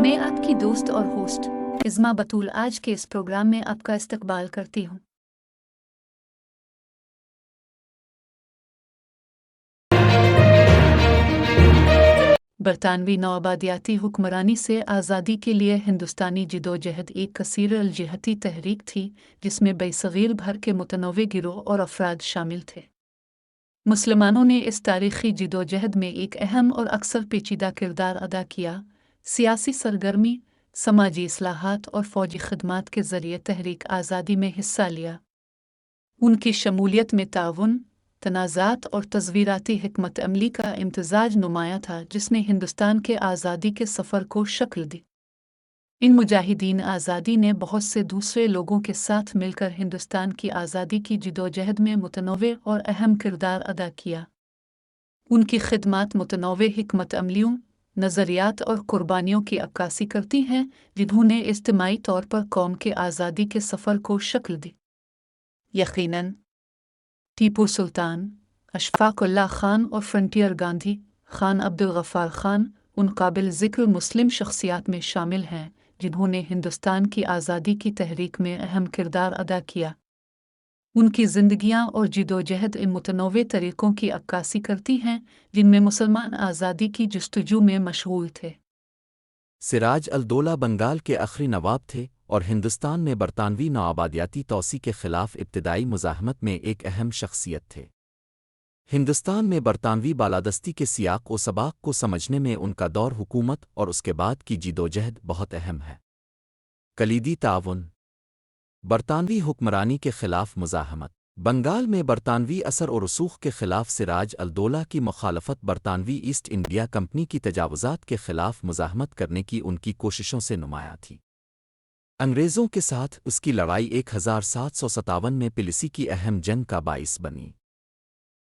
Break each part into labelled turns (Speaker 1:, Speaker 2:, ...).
Speaker 1: میں آپ کی دوست اور ہوسٹ عظمیٰ بطول آج کے اس پروگرام میں آپ کا استقبال کرتی ہوں۔ برطانوی نوآبادیاتی حکمرانی سے آزادی کے لیے ہندوستانی جدوجہد ایک کثیر الجہتی تحریک تھی جس میں بے صغیر بھر کے متنوع گروہ اور افراد شامل تھے۔ مسلمانوں نے اس تاریخی جدوجہد میں ایک اہم اور اکثر پیچیدہ کردار ادا کیا۔ سیاسی سرگرمی، سماجی اصلاحات اور فوجی خدمات کے ذریعے تحریک آزادی میں حصہ لیا۔ ان کی شمولیت میں تعاون، تنازعات اور تصویراتی حکمت عملی کا امتزاج نمایاں تھا جس نے ہندوستان کے آزادی کے سفر کو شکل دی۔ ان مجاہدین آزادی نے بہت سے دوسرے لوگوں کے ساتھ مل کر ہندوستان کی آزادی کی جدوجہد میں متنوع اور اہم کردار ادا کیا۔ ان کی خدمات متنوع حکمت عملیوں، نظریات اور قربانیوں کی عکاسی کرتی ہیں جنہوں نے اجتماعی طور پر قوم کے آزادی کے سفر کو شکل دی۔ یقیناً ٹیپو سلطان، اشفاق اللہ خان اور فرنٹیئر گاندھی، خان عبدالغفار خان ان قابل ذکر مسلم شخصیات میں شامل ہیں جنہوں نے ہندوستان کی آزادی کی تحریک میں اہم کردار ادا کیا۔ ان کی زندگیاں اور جدوجہد ان متنوع طریقوں کی عکاسی کرتی ہیں جن میں مسلمان آزادی کی جستجو میں مشغول تھے۔
Speaker 2: سراج الدولہ بنگال کے آخری نواب تھے اور ہندوستان میں برطانوی نوآبادیاتی توسیع کے خلاف ابتدائی مزاحمت میں ایک اہم شخصیت تھے۔ ہندوستان میں برطانوی بالادستی کے سیاق و سباق کو سمجھنے میں ان کا دور حکومت اور اس کے بعد کی جدوجہد بہت اہم ہے۔ کلیدی تعاون، برطانوی حکمرانی کے خلاف مزاحمت۔ بنگال میں برطانوی اثر و رسوخ کے خلاف سراج الدولہ کی مخالفت برطانوی ایسٹ انڈیا کمپنی کی تجاوزات کے خلاف مزاحمت کرنے کی ان کی کوششوں سے نمایاں تھی۔ انگریزوں کے ساتھ اس کی لڑائی 1757 میں پلیسی کی اہم جنگ کا باعث بنی۔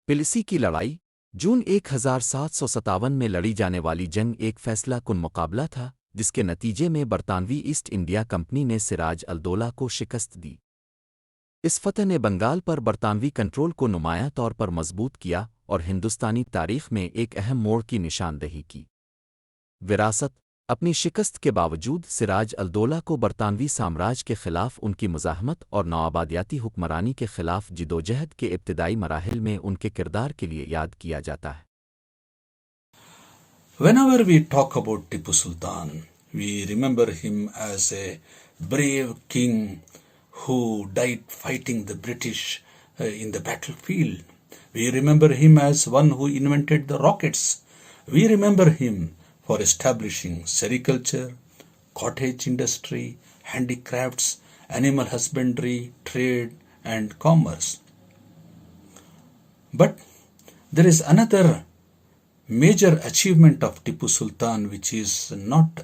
Speaker 2: پلیسی کی لڑائی، جون 1757 میں لڑی جانے والی جنگ ایک فیصلہ کن مقابلہ تھا جس کے نتیجے میں برطانوی ایسٹ انڈیا کمپنی نے سراج الدولہ کو شکست دی۔ اس فتح نے بنگال پر برطانوی کنٹرول کو نمایاں طور پر مضبوط کیا اور ہندوستانی تاریخ میں ایک اہم موڑ کی نشاندہی کی۔ وراثت، اپنی شکست کے باوجود سراج الدولہ کو برطانوی سامراج کے خلاف ان کی مزاحمت اور نوآبادیاتی حکمرانی کے خلاف جدوجہد کے ابتدائی مراحل میں ان کے کردار کے لیے یاد کیا جاتا ہے۔
Speaker 3: Whenever we talk about Tipu Sultan, we remember him as a brave king who died fighting the British in the battlefield. We remember him as one who invented the rockets. We remember him for establishing sericulture, cottage industry, handicrafts, animal husbandry, trade, and commerce. But there is another major achievement of Tipu Sultan which is not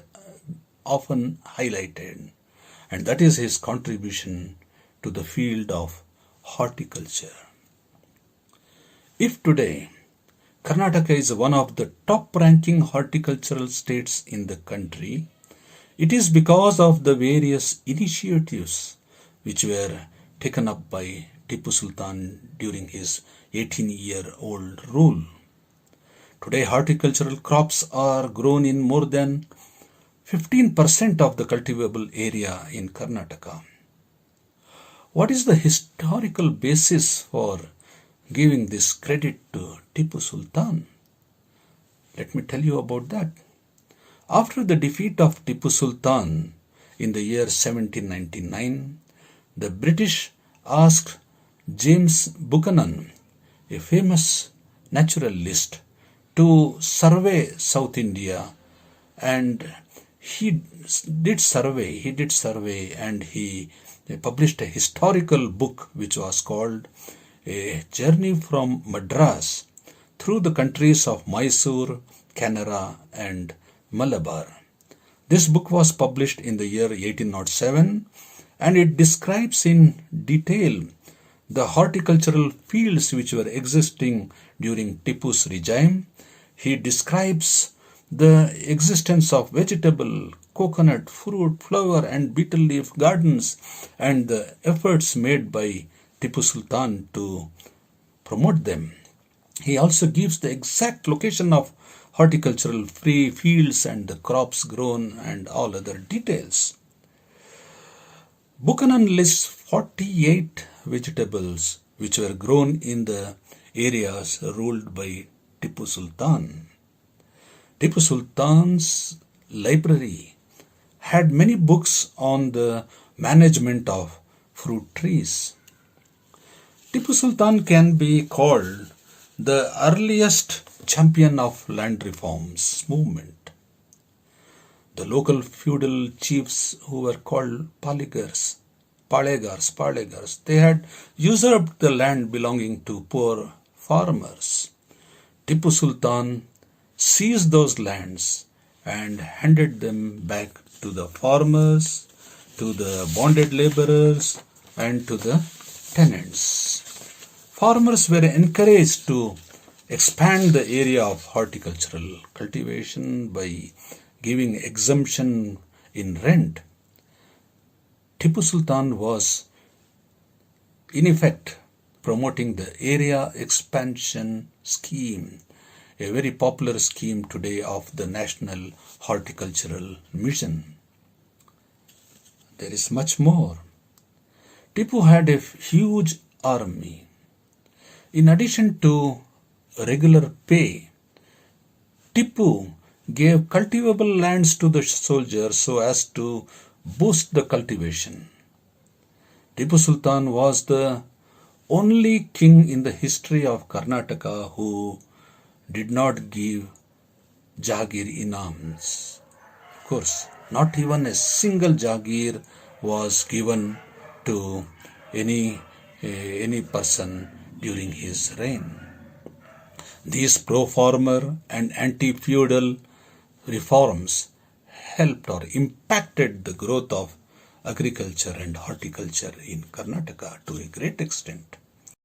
Speaker 3: often highlighted, and that is his contribution to the field of horticulture. If today Karnataka is one of the top-ranking horticultural states in the country, it is because of the various initiatives which were taken up by Tipu Sultan during his 18-year-old rule. Today, horticultural crops are grown in more than 15% of the cultivable area in Karnataka. What is the historical basis for giving this credit to Tipu Sultan? Let me tell you about that. After the defeat of Tipu Sultan in the year 1799, the British asked James Buchanan, a famous naturalist, to survey South India, and he did survey and he published a historical book which was called A Journey from Madras through the countries of Mysore, Canara and Malabar. This book was published in the year 1807 and it describes in detail the horticultural fields which were existing during Tipu's regime. He describes the existence of vegetable, coconut, fruit, flower and betel leaf gardens and the efforts made by Tipu Sultan to promote them. He also gives the exact location of horticultural free fields and the crops grown and all other details. Buchanan lists 48 vegetables which were grown in the areas ruled by Tipu Sultan. Tipu Sultan's library had many books on the management of fruit trees. Tipu Sultan can be called the earliest champion of land reforms movement. The local feudal chiefs who were called Palegars, they had usurped the land belonging to poor farmers. Tipu Sultan seized those lands and handed them back to the farmers, to the bonded laborers, and to the tenants. Farmers were encouraged to expand the area of horticultural cultivation by giving exemption in rent. Tipu Sultan was, in effect, promoting the area expansion scheme, a very popular scheme today of the National Horticultural Mission. There is much more. Tipu had a huge army. In addition to regular pay, Tipu gave cultivable lands to the soldiers so as to boost the cultivation. Tipu Sultan was the only king in the history of Karnataka who did not give Jagir inams. Of course, not even a single Jagir was given to any person during his reign. These pro-farmer and anti-feudal reforms helped or impacted the growth of agriculture and horticulture in Karnataka to a great extent.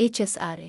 Speaker 1: HSRA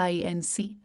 Speaker 1: INC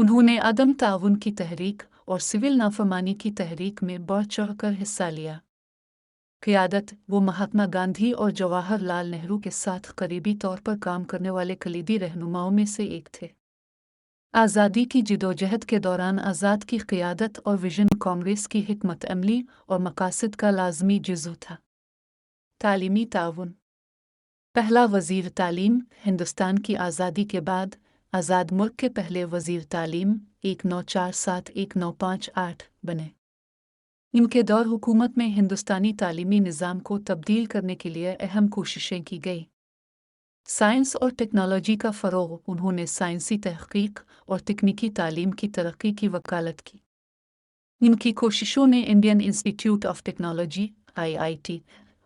Speaker 1: انہوں نے عدم تعاون کی تحریک اور civil نافرمانی کی تحریک میں بڑھ چڑھ کر حصہ لیا۔ قیادت وہ مہاتما گاندھی اور جواہر لال نہرو کے ساتھ قریبی طور پر کام کرنے والے کلیدی رہنماؤں میں سے ایک تھے۔ آزادی کی جدوجہد کے دوران آزاد کی قیادت اور ویژن کانگریس کی حکمت عملی اور مقاصد کا لازمی جزو تھا۔ تعلیمی تعاون۔ پہلا وزیر تعلیم ہندوستان کی آزادی کے بعد آزاد ملک کے پہلے وزیر تعلیم 1947-1958 بنے۔ ان کے دور حکومت میں ہندوستانی تعلیمی نظام کو تبدیل کرنے کے لیے اہم کوششیں کی گئی۔ سائنس اور ٹیکنالوجی کا فروغ۔ انہوں نے سائنسی تحقیق اور تکنیکی تعلیم کی ترقی کی وکالت کی۔ ان کی کوششوں نے Indian institute of technology (IIT)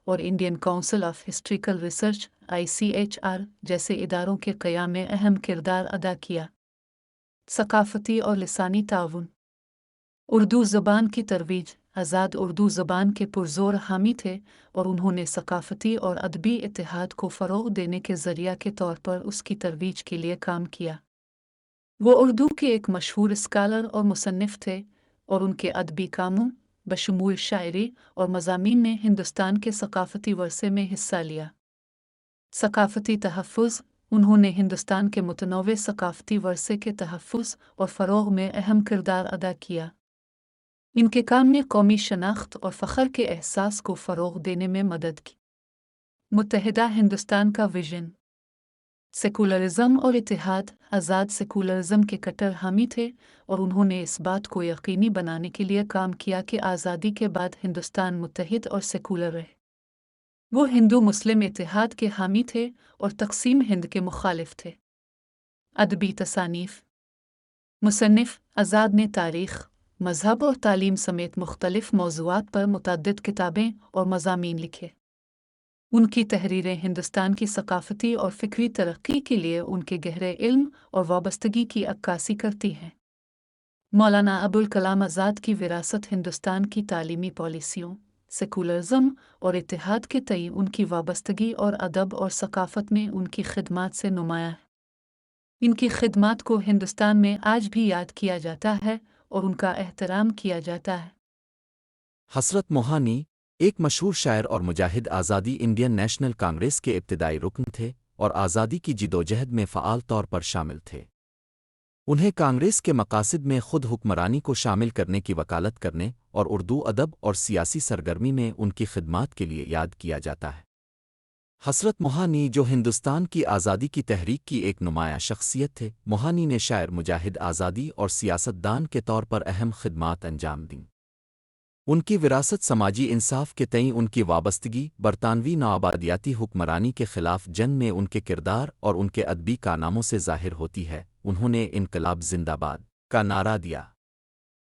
Speaker 1: اور Indian council of historical research (ICHR) جیسے اداروں کے قیام میں اہم کردار ادا کیا۔ ثقافتی اور لسانی تعاون۔ اردو زبان کی ترویج۔ آزاد اردو زبان کے پرزور حامی تھے اور انہوں نے ثقافتی اور ادبی اتحاد کو فروغ دینے کے ذریعہ کے طور پر اس کی ترویج کے لیے کام کیا۔ وہ اردو کے ایک مشہور اسکالر اور مصنف تھے اور ان کے ادبی کاموں بشمول شاعری اور مضامین نے ہندوستان کے ثقافتی ورثے میں حصہ لیا۔ ثقافتی تحفظ۔ انہوں نے ہندوستان کے متنوع ثقافتی ورثے کے تحفظ اور فروغ میں اہم کردار ادا کیا۔ ان کے کام نے قومی شناخت اور فخر کے احساس کو فروغ دینے میں مدد کی۔ متحدہ ہندوستان کا ویژن۔ سیکولرزم اور اتحاد۔ آزاد سیکولرزم کے کٹر حامی تھے اور انہوں نے اس بات کو یقینی بنانے کے لیے کام کیا کہ آزادی کے بعد ہندوستان متحد اور سیکولر رہے۔ وہ ہندو مسلم اتحاد کے حامی تھے اور تقسیم ہند کے مخالف تھے۔ ادبی تصانیف۔ مصنف۔ آزاد نے تاریخ، مذہب اور تعلیم سمیت مختلف موضوعات پر متعدد کتابیں اور مضامین لکھے۔ ان کی تحریریں ہندوستان کی ثقافتی اور فکری ترقی کے لیے ان کے گہرے علم اور وابستگی کی عکاسی کرتی ہیں۔ مولانا ابوالکلام آزاد کی وراثت ہندوستان کی تعلیمی پالیسیوں، سیکولرزم اور اتحاد کے تئیں ان کی وابستگی اور ادب اور ثقافت میں ان کی خدمات سے نمایاں ہے۔ ان کی خدمات کو ہندوستان میں آج بھی یاد کیا جاتا ہے اور ان کا احترام کیا جاتا ہے۔
Speaker 2: حسرت موہانی ایک مشہور شاعر اور مجاہد آزادی انڈین نیشنل کانگریس کے ابتدائی رکن تھے اور آزادی کی جدوجہد میں فعال طور پر شامل تھے۔ انہیں کانگریس کے مقاصد میں خود حکمرانی کو شامل کرنے کی وکالت کرنے اور اردو ادب اور سیاسی سرگرمی میں ان کی خدمات کے لیے یاد کیا جاتا ہے۔ حسرت موہانی جو ہندوستان کی آزادی کی تحریک کی ایک نمایاں شخصیت تھے، موہانی نے شاعر، مجاہد آزادی اور سیاستدان کے طور پر اہم خدمات انجام دیں۔ ان کی وراثت سماجی انصاف کے تئیں ان کی وابستگی، برطانوی نوآبادیاتی حکمرانی کے خلاف جنگ میں ان کے کردار اور ان کے ادبی کارناموں سے ظاہر ہوتی ہے۔ انہوں نے انقلاب زندہ باد کا نعرہ دیا۔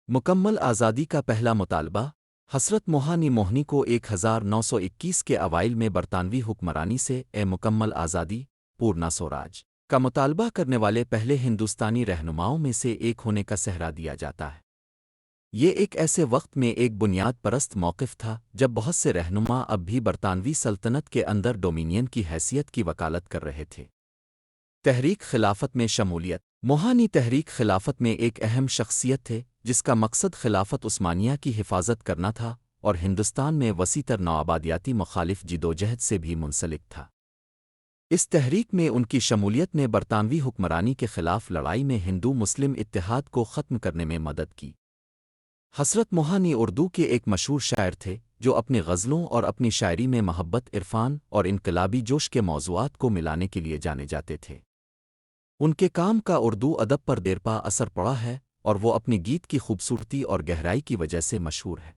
Speaker 2: مکمل آزادی کا پہلا مطالبہ۔ حسرت موہانی موہنی کو 1921 کے اوائل میں برطانوی حکمرانی سے مکمل آزادی پورنا سوراج کا مطالبہ کرنے والے پہلے ہندوستانی رہنماؤں میں سے ایک ہونے کا سہرا دیا جاتا ہے۔ یہ ایک ایسے وقت میں ایک بنیاد پرست موقف تھا جب بہت سے رہنما اب بھی برطانوی سلطنت کے اندر ڈومینین کی حیثیت کی وکالت کر رہے تھے۔ تحریک خلافت میں شمولیت۔ موہانی تحریک خلافت میں ایک اہم شخصیت تھے جس کا مقصد خلافت عثمانیہ کی حفاظت کرنا تھا اور ہندوستان میں وسیع تر نوآبادیاتی مخالف جدوجہد سے بھی منسلک تھا۔ اس تحریک میں ان کی شمولیت نے برطانوی حکمرانی کے خلاف لڑائی میں ہندو مسلم اتحاد کو ختم کرنے میں مدد کی۔ حسرت موہانی اردو کے ایک مشہور شاعر تھے جو اپنی غزلوں اور اپنی شاعری میں محبت، عرفان اور انقلابی جوش کے موضوعات کو ملانے کے لیے جانے جاتے تھے۔ ان کے کام کا اردو ادب پر دیرپا اثر پڑا ہے اور وہ اپنی گیت کی خوبصورتی اور گہرائی کی وجہ سے مشہور ہے۔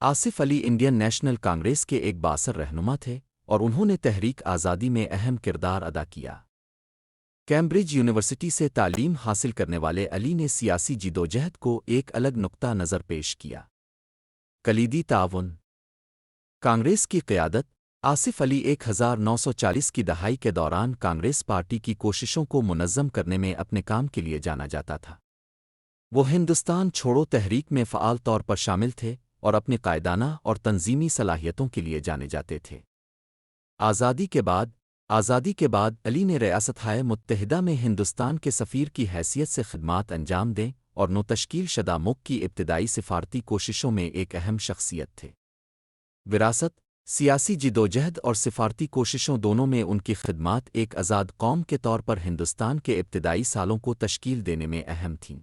Speaker 2: آصف علی انڈین نیشنل کانگریس کے ایک بااثر رہنما تھے اور انہوں نے تحریک آزادی میں اہم کردار ادا کیا۔ کیمبرج یونیورسٹی سے تعلیم حاصل کرنے والے علی نے سیاسی جدوجہد کو ایک الگ نقطہ نظر پیش کیا۔ کلیدی تعاون۔ کانگریس کی قیادت۔ آصف علی 1940 کی دہائی کے دوران کانگریس پارٹی کی کوششوں کو منظم کرنے میں اپنے کام کے لیے جانا جاتا تھا۔ وہ ہندوستان چھوڑو تحریک میں فعال طور پر شامل تھے اور اپنی قائدانہ اور تنظیمی صلاحیتوں کے لیے جانے جاتے تھے۔ آزادی کے بعد آزادی کے بعد علی نے ریاستہائے متحدہ میں ہندوستان کے سفیر کی حیثیت سے خدمات انجام دیں اور نو تشکیل شدہ ملک کی ابتدائی سفارتی کوششوں میں ایک اہم شخصیت تھے۔ وراثت، سیاسی جدوجہد اور سفارتی کوششوں دونوں میں ان کی خدمات ایک آزاد قوم کے طور پر ہندوستان کے ابتدائی سالوں کو تشکیل دینے میں اہم تھیں۔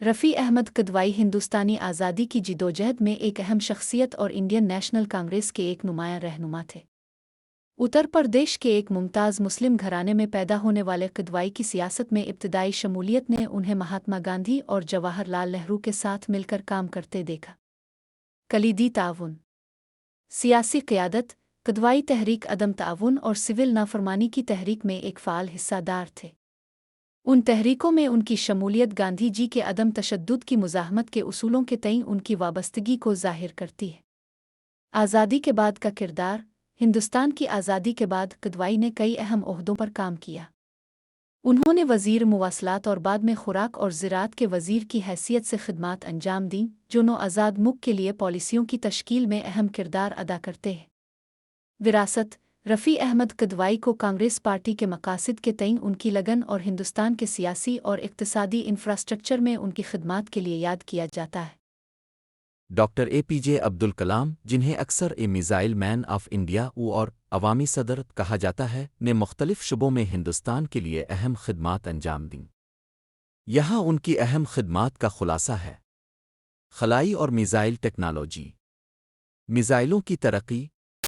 Speaker 1: رفیع احمد کدوائی ہندوستانی آزادی کی جدوجہد میں ایک اہم شخصیت اور انڈین نیشنل کانگریس کے ایک نمایاں رہنما تھے۔ اتر پردیش کے ایک ممتاز مسلم گھرانے میں پیدا ہونے والے کدوائی کی سیاست میں ابتدائی شمولیت نے انہیں مہاتما گاندھی اور جواہر لال نہرو کے ساتھ مل کر کام کرتے دیکھا۔ کلیدی تعاون، سیاسی قیادت، کدوائی تحریک عدم تعاون اور سول نافرمانی کی تحریک میں ایک فعال حصہ دار تھے۔ ان تحریکوں میں ان کی شمولیت گاندھی جی کے عدم تشدد کی مزاحمت کے اصولوں کے تئیں ان کی وابستگی کو ظاہر کرتی ہے۔ آزادی کے بعد کا کردار، ہندوستان کی آزادی کے بعد کدوائی نے کئی اہم عہدوں پر کام کیا۔ انہوں نے وزیر مواصلات اور بعد میں خوراک اور زراعت کے وزیر کی حیثیت سے خدمات انجام دیں، جو نو آزاد ملک کے لیے پالیسیوں کی تشکیل میں اہم کردار ادا کرتے ہیں۔ وراثت، رفیع احمد کدوائی کو کانگریس پارٹی کے مقاصد کے تئیں ان کی لگن اور ہندوستان کے سیاسی اور اقتصادی انفراسٹرکچر میں ان کی خدمات کے لیے یاد کیا جاتا ہے۔
Speaker 2: ڈاکٹر اے پی جے عبدالکلام، جنہیں اکثر اے میزائل مین آف انڈیا اور عوامی صدر کہا جاتا ہے، نے مختلف شعبوں میں ہندوستان کے لیے اہم خدمات انجام دیں۔ یہاں ان کی اہم خدمات کا خلاصہ ہے: خلائی اور میزائل ٹیکنالوجی، میزائلوں کی ترقی۔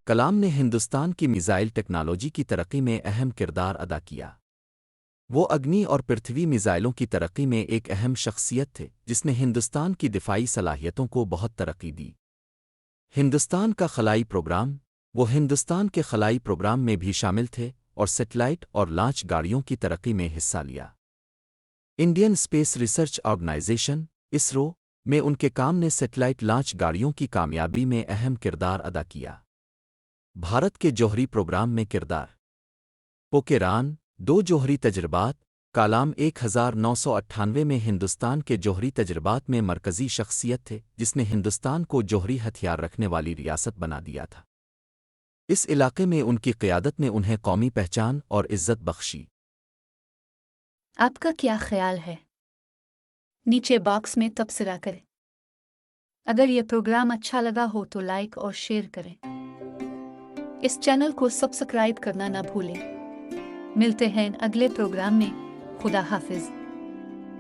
Speaker 2: کلام نے ہندوستان کی میزائل ٹیکنالوجی کی ترقی میں اہم کردار ادا کیا۔ وہ اگنی اور پرتھوی میزائلوں کی ترقی میں ایک اہم شخصیت تھے، جس نے ہندوستان کی دفاعی صلاحیتوں کو بہت ترقی دی۔ ہندوستان کا خلائی پروگرام، وہ ہندوستان کے خلائی پروگرام میں بھی شامل تھے اور سیٹلائٹ اور لانچ گاڑیوں کی ترقی میں حصہ لیا۔ Indian space research organisation (ISRO) میں ان کے کام نے سیٹلائٹ لانچ گاڑیوں کی کامیابی میں اہم کردار ادا کیا۔ بھارت کے جوہری پروگرام میں کردار: پوکھران 2 جوہری تجربات۔ کلام 1998 میں ہندوستان کے جوہری تجربات میں مرکزی شخصیت تھے، جس نے ہندوستان کو جوہری ہتھیار رکھنے والی ریاست بنا دیا تھا۔ اس علاقے میں ان کی قیادت نے انہیں قومی پہچان اور عزت بخشی۔
Speaker 1: آپ کا کیا خیال ہے؟ نیچے باکس میں تبصرہ کریں۔ اگر یہ پروگرام اچھا لگا ہو تو لائک اور شیئر کریں۔ اس چینل کو سبسکرائب کرنا نہ بھولیں۔ ملتے ہیں اگلے پروگرام میں۔ خدا حافظ۔